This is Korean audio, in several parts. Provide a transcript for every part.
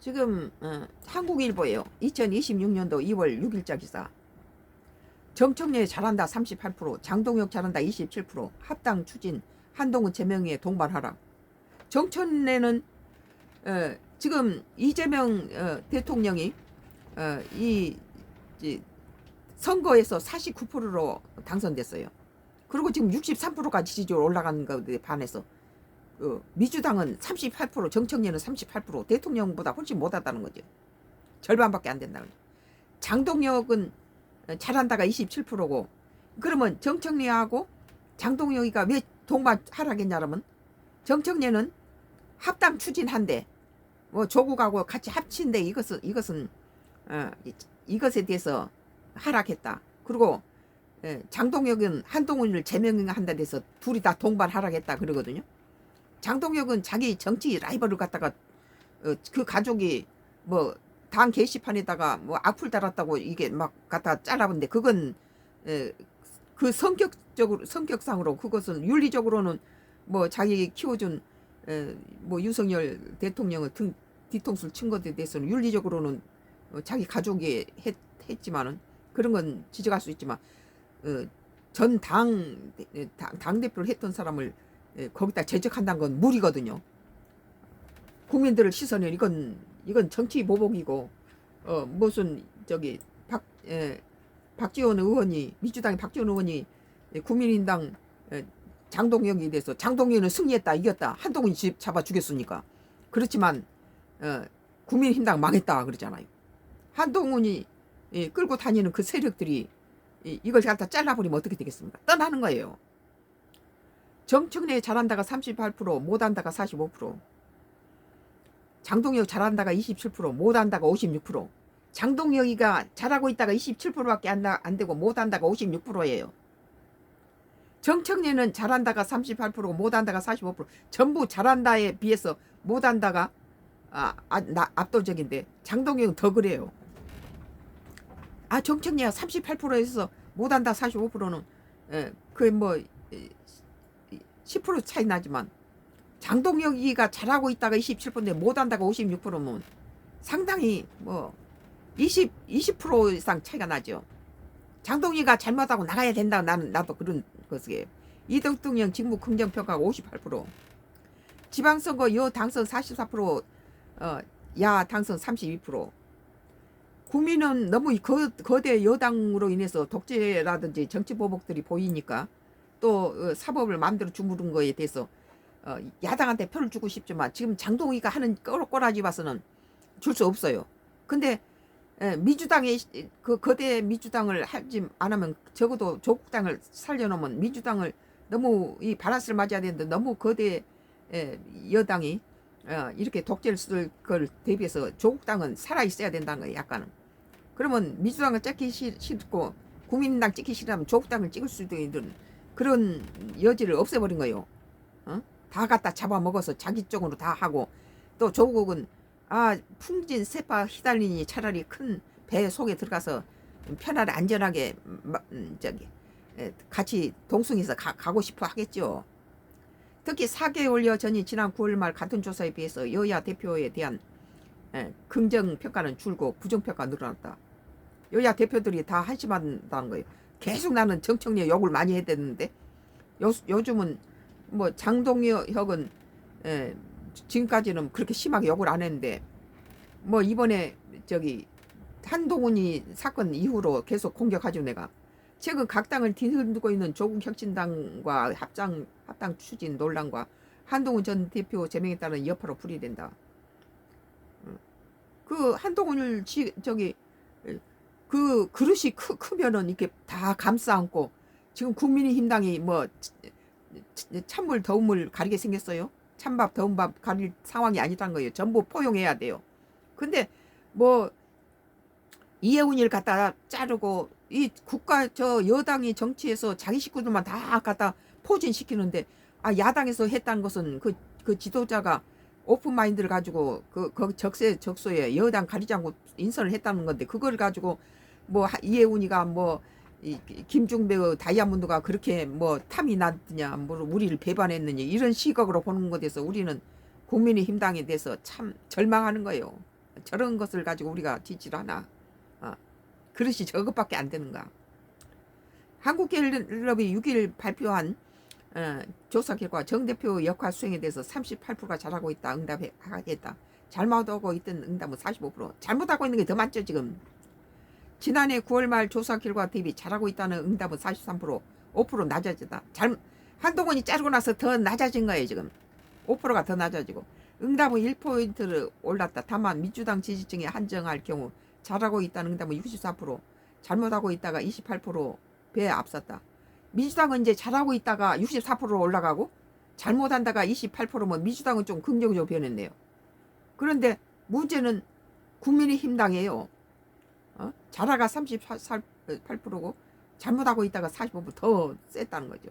지금 한국일보예요. 2026년도 2월 6일자 기사. 정청래 잘한다 38%, 장동혁 잘한다 27%, 합당 추진, 한동훈 제명에 동반하라. 정청래는 지금 이재명 대통령이 이 선거에서 49%로 당선됐어요. 그리고 지금 63%가 지지율 올라가는 것에 반해서 민주당은 38%, 정청래는 38%, 대통령보다 훨씬 못하다는 거죠. 절반밖에 안 된다는 거죠. 장동혁은 잘한다가 27%고, 그러면 정청래하고 장동혁이가 왜 동반하라겠냐면, 정청래는 합당 추진한데, 뭐 조국하고 같이 합친데 이것은 이것에 대해서 하락했다. 그리고 장동혁은 한동훈을 제명한다 해서 둘이 다 동반하락했다 그러거든요. 장동혁은 자기 정치 라이벌을 갖다가 그 가족이 뭐 당 게시판에다가 뭐 악플 달았다고 이게 막 갖다 잘라본데, 그건 그 성격상으로 그것은 윤리적으로는 뭐 자기 키워준 뭐 윤석열 대통령을 뒤통수를 친 것에 대해서는 윤리적으로는 자기 가족이 했지만은 그런 건 지적할 수 있지만 전 당대표를 했던 사람을 거기다 제적한다는 건 무리거든요. 국민들을 시선을 이건 정치 보복이고 무슨 저기 박지원 의원이, 민주당의 박지원 의원이 국민의힘당 장동혁에 대해서 장동혁은 승리했다 이겼다 한동훈이 잡아 죽였으니까 그렇지만 국민의힘당 망했다 그러잖아요. 한동훈이 끌고 다니는 그 세력들이 이걸 갖다 잘라버리면 어떻게 되겠습니까? 떠나는 거예요. 정청래 잘한다가 38%, 못한다가 45%, 장동혁 잘한다가 27%, 못한다가 56%. 장동혁이가 잘하고 있다가 27%밖에 안 되고 못한다가 56%예요. 정청래는 잘한다가 38%고 못한다가 45%. 전부 잘한다에 비해서 못한다가 압도적인데 장동혁은 더 그래요. 정청래가 38%에서 못한다 45%는 그게 뭐 10% 차이 나지만, 장동혁이가 잘하고 있다가 27%인데 못한다가 56%면 상당히 뭐 20% 이상 차이가 나죠. 장동혁이가 잘못하고 나가야 된다. 나도 그런 것이에요. 이 대통령 직무 긍정평가가 58%, 지방선거 여 당선 44%, 야 당선 32%. 국민은 너무 거대 여당으로 인해서 독재라든지 정치 보복들이 보이니까 또 사법을 마음대로 주무른 거에 대해서 야당한테 표를 주고 싶지만 지금 장동희가 하는 꼬라지 봐서는 줄 수 없어요. 근데 민주당의 그 거대 민주당을 하지 않으면 적어도 조국당을 살려놓으면, 민주당을 너무 이 바라스를 맞아야 되는데 너무 거대 여당이 이렇게 독재를 쓸 걸 대비해서 조국당은 살아있어야 된다는 거예요. 약간은. 그러면 민주당을 찍기 싫고 국민당 찍기 싫으면 조국당을 찍을 수도 있는 그런 여지를 없애버린 거예요. 다 갖다 잡아먹어서 자기 쪽으로 다 하고, 또 조국은 풍진 세파 휘달리니 차라리 큰 배 속에 들어가서 편하게 안전하게 같이 동승해서 가고 싶어 하겠죠. 특히 4개월여 전인 지난 9월 말 같은 조사에 비해서 여야 대표에 대한 긍정평가는 줄고 부정평가가 늘어났다. 여야 대표들이 다 한심한다는 거예요. 계속 나는 정청래 욕을 많이 해야 되는데 요즘은 뭐 장동혁은 지금까지는 그렇게 심하게 욕을 안 했는데, 뭐 이번에 저기 한동훈이 사건 이후로 계속 공격하죠. 내가 최근 각 당을 뒤흔들고 있는 조국혁신당과 합당 추진 논란과 한동훈 전 대표 제명에 따른 여파로 풀이된다. 그 한동훈을 그 그릇이 크면은 이렇게 다 감싸 안고 지금 국민의힘당이 뭐 찬물 더운 물 가리게 생겼어요. 찬밥 더운 밥 가릴 상황이 아니란 거예요. 전부 포용해야 돼요. 근데 뭐 이해운일 갖다 자르고 이 국가 여당이 정치에서 자기 식구들만 다 갖다 포진시키는데, 야당에서 했다는 것은 그 지도자가 오픈마인드를 가지고 그 적소에 여당 가리지 않고 인선을 했다는 건데, 그걸 가지고 뭐 이해운이가 뭐 김중배의 다이아몬드가 그렇게 뭐 탐이 났느냐, 뭐 우리를 배반했느냐, 이런 시각으로 보는 것에서 우리는 국민의힘당에 대해서 참 절망하는 거예요. 저런 것을 가지고 우리가 지지를 하나. 그릇이 저것밖에 안 되는가. 한국갤럽이 6일 발표한 조사 결과 정 대표 역할 수행에 대해서 38%가 잘하고 있다 응답하겠다. 잘못하고 있던 응답은 45%. 잘못하고 있는 게 더 많죠 지금. 지난해 9월 말 조사 결과 대비 잘하고 있다는 응답은 43%, 5% 낮아지다. 한동훈이 자르고 나서 더 낮아진 거예요 지금. 5%가 더 낮아지고. 응답은 1포인트를 올랐다. 다만 민주당 지지층에 한정할 경우 잘하고 있다는 응답은 64%, 잘못하고 있다가 28%배 앞섰다. 민주당은 이제 잘하고 있다가 64%로 올라가고 잘못한다가 28%면 민주당은 좀 긍정적으로 변했네요. 그런데 문제는 국민의힘당이에요. 잘하가 38%고 잘못하고 있다가 45%더 셌다는 거죠.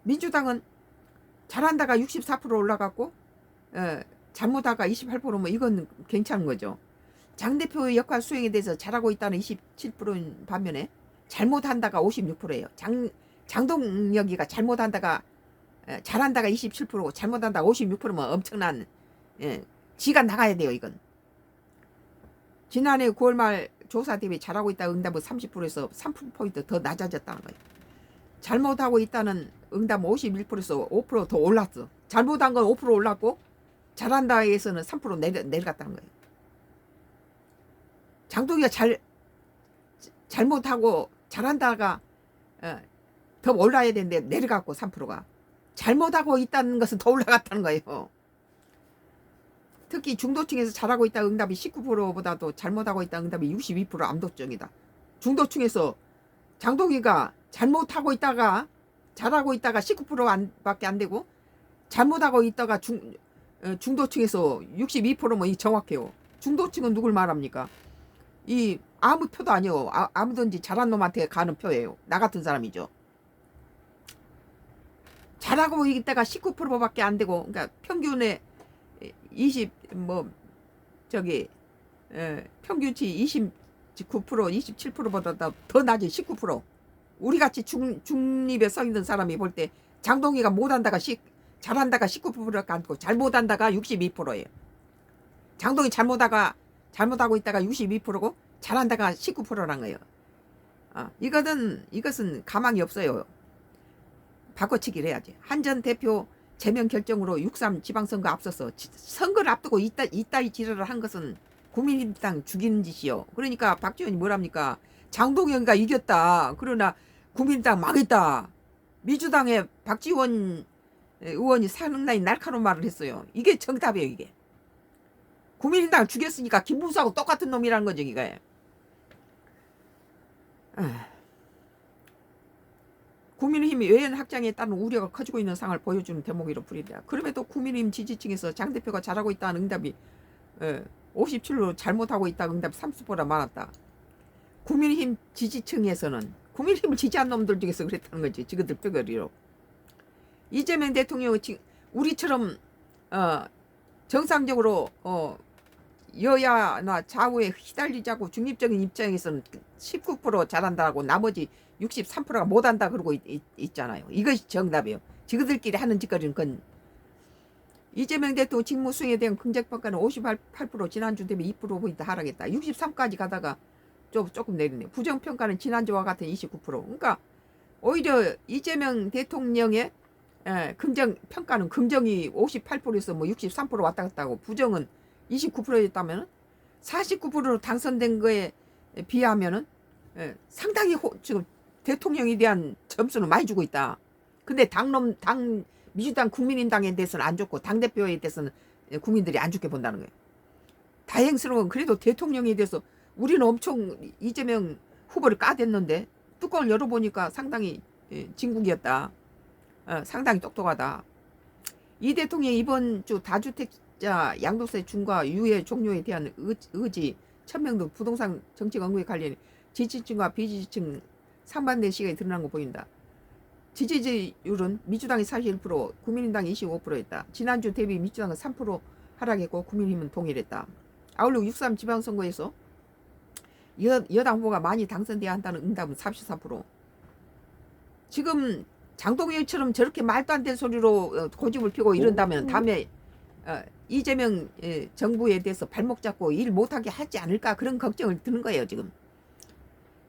민주당은 잘한다가 64% 올라갔고 잘못하다가 28%면 이건 괜찮은 거죠. 장 대표의 역할 수행에 대해서 잘하고 있다는 27%인 반면에 잘못한다가 56%예요. 장동혁이가 잘못한다가 잘한다가 27%고 잘못한다가 56%면 엄청난 지가 나가야 돼요 이건. 지난해 9월 말 조사 대비 잘하고 있다 응답은 30%에서 3%포인트 더 낮아졌다는 거예요. 잘못하고 있다는 응답은 51%에서 5% 더 올랐어. 잘못한 건 5% 올랐고 잘한다에서는 3% 내려갔다는 거예요. 장동희가 잘못하고 잘한다가 더 올라야 되는데 내려갔고 3%가 잘못하고 있다는 것은 더 올라갔다는 거예요. 특히 중도층에서 잘하고 있다 응답이 19%보다도 잘못하고 있다 응답이 62% 암도적이다. 중도층에서 장동희가 잘못하고 있다가 잘하고 있다가 19%밖에 안 되고 잘못하고 있다가 중도층에서 62%면 이 정확해요. 중도층은 누굴 말합니까? 이 아무 표도 아니요. 아무든지 잘한 놈한테 가는 표예요. 나 같은 사람이죠. 잘하고 있다가 19%밖에 안 되고, 그러니까 평균에 평균치 29%, 27%보다 더 낮은 19%. 우리같이 중립에 서 있는 사람이 볼 때 장동희가 못한다가 잘한다가 19%가 안고 잘못한다가 62%예요. 장동희 잘못하고 있다가 62%고 잘한다가 19%란 거예요. 이것은 가망이 없어요. 바꿔치기를 해야지. 한 전 대표 제명 결정으로 6.3 지방선거 앞서서 선거를 앞두고 이따위 지랄을 한 것은 국민의당 죽이는 짓이요. 그러니까 박지원이 뭐랍니까? 장동영이가 이겼다. 그러나 국민의당 망했다. 민주당의 박지원 의원이 상당히 날카로운 말을 했어요. 이게 정답이에요. 이게. 국민의당을 죽였으니까 김문수하고 똑같은 놈이라는 거죠. 이거예요. 국민의힘이 외연 확장에 따른 우려가 커지고 있는 상황을 보여주는 대목이라 불리다. 그럼에도 국민의힘 지지층에서 장 대표가 잘하고 있다는 응답이 57로 잘못하고 있다는 응답이 30보다 많았다. 국민의힘 지지층에서는 국민의힘을 지지한 놈들 중에서 그랬다는 거지. 지그들 뼈거리로. 이재명 대통령은 우리처럼 정상적으로 여야나 좌우에 휘달리자고 중립적인 입장에서는 19% 잘한다고 나머지 63%가 못한다 그러고 있잖아요. 이것이 정답이에요. 지그들끼리 하는 짓거리는 건. 이재명 대통령 직무 수행에 대한 긍정평가는 58%, 지난주 대비 2%포인트 하락했다. 63까지 가다가 조금 내리네요. 부정평가는 지난주와 같은 29%. 그러니까 오히려 이재명 대통령의 긍정평가는 긍정이 58%에서 63% 왔다 갔다 하고 부정은 29%였다면 49%로 당선된 거에 비하면은 상당히 지금 대통령에 대한 점수는 많이 주고 있다. 근데 민주당 국민의당에 대해서는 안 좋고 당대표에 대해서는 국민들이 안 좋게 본다는 거예요. 다행스러운 건 그래도 대통령에 대해서 우리는 엄청 이재명 후보를 까댔는데 뚜껑을 열어보니까 상당히 진국이었다. 상당히 똑똑하다. 이 대통령이 이번 주 다주택자 양도세 중과 유예 종료에 대한 의지, 천명도 부동산 정책 언급에 관련 지지층과 비지지층 상반된 시각이 드러난 거 보인다. 지지율은 민주당이 41%, 국민의당이 25%였다. 지난주 대비 민주당은 3% 하락했고 국민의힘은 동일했다. 아울러 6.3 지방선거에서 여당 후보가 많이 당선돼야 한다는 응답은 34%. 지금 장동혁처럼 저렇게 말도 안 되는 소리로 고집을 피고 이런다면 다음에 이재명 정부에 대해서 발목 잡고 일 못하게 하지 않을까 그런 걱정을 드는 거예요 지금.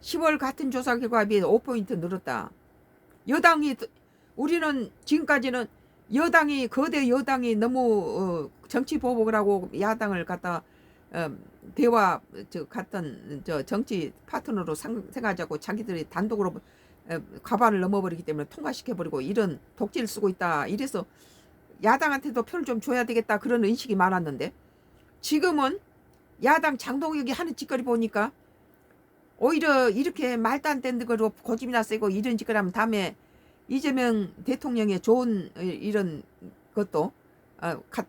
10월 같은 조사 결과에 비해 5포인트 늘었다. 여당이 우리는 지금까지는 여당이 거대 여당이 너무 정치 보복을 하고 야당을 갖다 대화 같은 정치 파트너로 생각하자고 자기들이 단독으로 과반을 넘어버리기 때문에 통과시켜버리고 이런 독재를 쓰고 있다. 이래서 야당한테도 표를 좀 줘야 되겠다 그런 인식이 많았는데 지금은 야당 장동혁이 하는 짓거리 보니까 오히려 이렇게 말도 안 되는 거로 고집이나 세고 이런 짓거리 하면 다음에 이재명 대통령의 좋은 이런 것도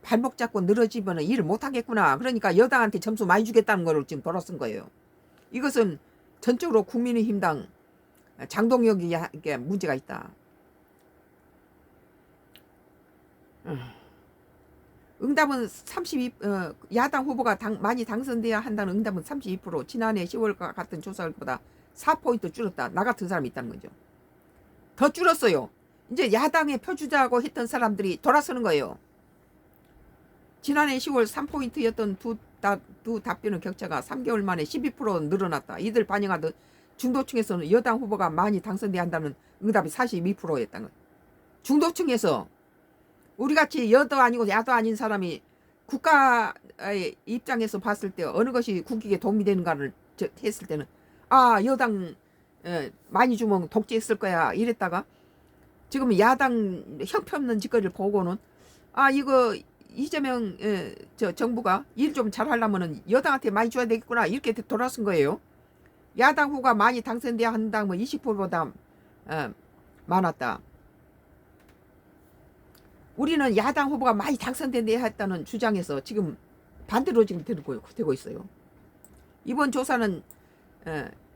발목 잡고 늘어지면 일을 못하겠구나. 그러니까 여당한테 점수 많이 주겠다는 걸 지금 돌아선 거예요. 이것은 전적으로 국민의힘당 장동혁이 문제가 있다. 응답은 32, 야당 후보가 많이 당선돼야 한다는 응답은 32%, 지난해 10월과 같은 조사보다 4포인트 줄었다. 나 같은 사람이 있다는 거죠. 더 줄었어요. 이제 야당에 표주자고 했던 사람들이 돌아서는 거예요. 지난해 10월 3포인트였던 두 답변의 격차가 3개월 만에 12% 늘어났다. 이들 반영하듯 중도층에서는 여당 후보가 많이 당선돼야 한다는 응답이 42%였다는 거예요. 중도층에서 우리같이 여도 아니고 야도 아닌 사람이 국가의 입장에서 봤을 때 어느 것이 국익에 도움이 되는가를 했을 때는 여당 많이 주면 독재했을 거야 이랬다가 지금 야당 형편없는 짓거리를 보고는 이거 이재명 정부가 일 좀 잘하려면은 여당한테 많이 줘야 되겠구나 이렇게 돌아선 거예요. 야당 후보가 많이 당선돼야 한다 뭐 20%보다 많았다. 우리는 야당 후보가 많이 당선돼야 했다는 주장에서 지금 반대로 지금 되고 있어요. 이번 조사는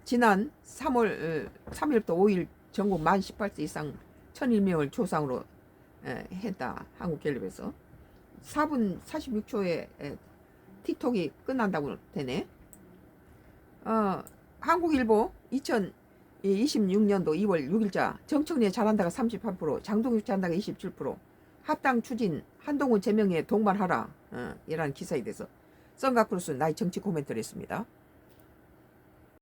지난 3일부터 5일 전국 만 18세 이상 1001명을 조상으로 했다. 한국갤럽에서 4분 46초에 틱톡이 끝난다고 되네. 한국일보 2026년도 2월 6일자 정청래 잘한다가 38%, 장동혁 잘한다가 27%, 합당 추진 한동훈 제명에 동반하라 이라는 기사에 대해서 썬가크루스 나의 정치 코멘트를 했습니다.